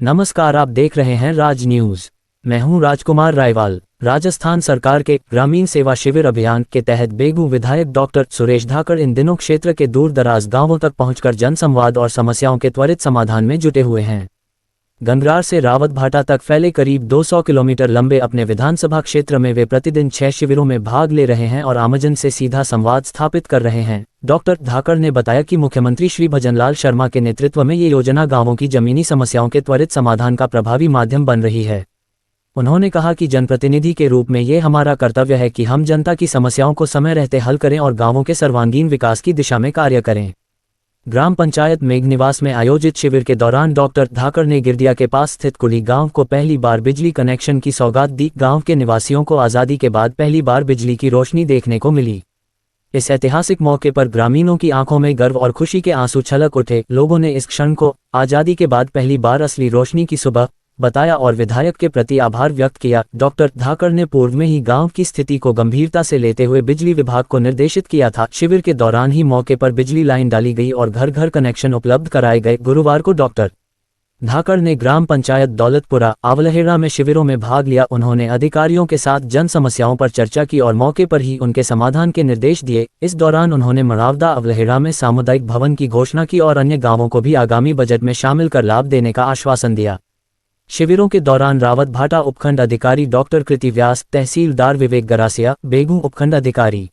नमस्कार, आप देख रहे हैं राज न्यूज। मैं हूं राजकुमार रायवाल। राजस्थान सरकार के ग्रामीण सेवा शिविर अभियान के तहत बेगू विधायक डॉक्टर सुरेश धाकड़ इन दिनों क्षेत्र के दूर दराज गांवों तक पहुंचकर जनसंवाद और समस्याओं के त्वरित समाधान में जुटे हुए हैं। गंगरार से रावत भाटा तक फैले करीब 200 किलोमीटर लंबे अपने विधानसभा क्षेत्र में वे प्रतिदिन 6 शिविरों में भाग ले रहे हैं और आमजन से सीधा संवाद स्थापित कर रहे हैं। डॉक्टर धाकड़ ने बताया कि मुख्यमंत्री श्री भजनलाल शर्मा के नेतृत्व में ये योजना गांवों की जमीनी समस्याओं के त्वरित समाधान का प्रभावी माध्यम बन रही है। उन्होंने कहा कि जनप्रतिनिधि के रूप में ये हमारा कर्तव्य है कि हम जनता की समस्याओं को समय रहते हल करें और गांवों के सर्वांगीण विकास की दिशा में कार्य करें। ग्राम पंचायत मेघनिवास में आयोजित शिविर के दौरान डॉक्टर धाकड़ ने गिरदिया के पास स्थित कुली गांव को पहली बार बिजली कनेक्शन की सौगात दी। गांव के निवासियों को आज़ादी के बाद पहली बार बिजली की रोशनी देखने को मिली। इस ऐतिहासिक मौके पर ग्रामीणों की आंखों में गर्व और खुशी के आंसू छलक उठे। लोगों ने इस क्षण को आज़ादी के बाद पहली बार असली रोशनी की सुबह बताया और विधायक के प्रति आभार व्यक्त किया। डॉक्टर धाकड़ ने पूर्व में ही गांव की स्थिति को गंभीरता से लेते हुए बिजली विभाग को निर्देशित किया था। शिविर के दौरान ही मौके पर बिजली लाइन डाली गई और घर घर कनेक्शन उपलब्ध कराए गए। गुरुवार को डॉक्टर धाकड़ ने ग्राम पंचायत दौलतपुरा अवलहेड़ा में शिविरों में भाग लिया। उन्होंने अधिकारियों के साथ जन समस्याओं पर चर्चा की और मौके पर ही उनके समाधान के निर्देश दिए। इस दौरान उन्होंने मरावदा अवलहेड़ा में सामुदायिक भवन की घोषणा की और अन्य गांवों को भी आगामी बजट में शामिल कर लाभ देने का आश्वासन दिया। शिविरों के दौरान रावत भाटा उपखंड अधिकारी डॉक्टर कृति व्यास, तहसीलदार विवेक गरासिया, बेगू उपखंड अधिकारी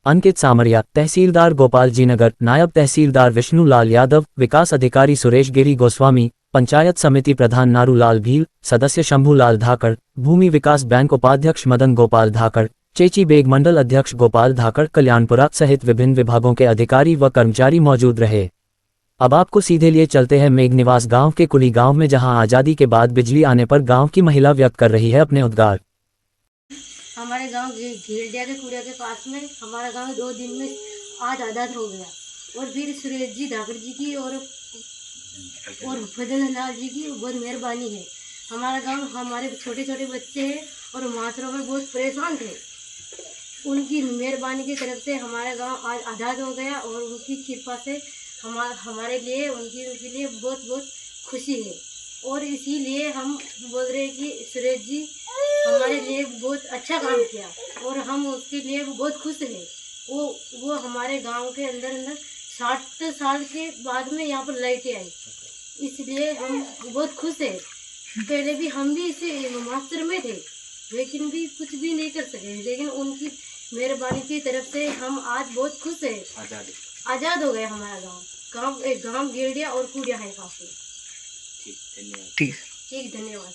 अंकित सामरिया, तहसीलदार गोपाल जी नगर, नायब तहसीलदार विष्णु लाल यादव, विकास अधिकारी सुरेश गिरी गोस्वामी, पंचायत समिति प्रधान नारूलाल भील, सदस्य शंभू लाल धाकड़, भूमि विकास बैंक उपाध्यक्ष मदन गोपाल धाकड़, चेची बेग मंडल अध्यक्ष गोपाल धाकड़, कल्याणपुरा सहित विभिन्न विभागों के अधिकारी व कर्मचारी मौजूद रहे। अब आपको सीधे लिए चलते हैं मेघनिवास गांव के कुली गांव में, जहां आजादी के बाद बिजली आने पर गांव की महिला व्यक्त कर रही है अपने उद्गार। हमारे गांव घेरदिया के कुड़िया के पास में हमारा गांव 2 दिन में आज आज़ाद हो गया और फिर सुरेश जी धाकड़ जी की और भजनलाल जी की बहुत मेहरबानी है। हमारा गांव, हमारे छोटे छोटे बच्चे हैं और माथुरों में बहुत परेशान थे। उनकी मेहरबानी की तरफ से हमारा गांव आज आज़ाद हो गया और उनकी कृपा से हमारे लिए उनके लिए बहुत बहुत खुशी है। और इसीलिए हम बोल रहे हैं कि सुरेश जी हमारे लिए बहुत अच्छा काम किया और हम उसके लिए बहुत खुश हैं। वो हमारे गांव के अंदर 60 साल के बाद में यहाँ पर लाइटें आई, इसलिए हम बहुत खुश हैं। पहले भी हम भी इसे मास्टर में थे लेकिन भी कुछ भी नहीं कर सके, लेकिन उनकी मेहरबानी की तरफ से हम आज बहुत खुश हैं। आज़ाद हो गया हमारा गांव। एक गांव घेरदिया और कुड़िया है काफी। ठीक, धन्यवाद। ठीक, धन्यवाद।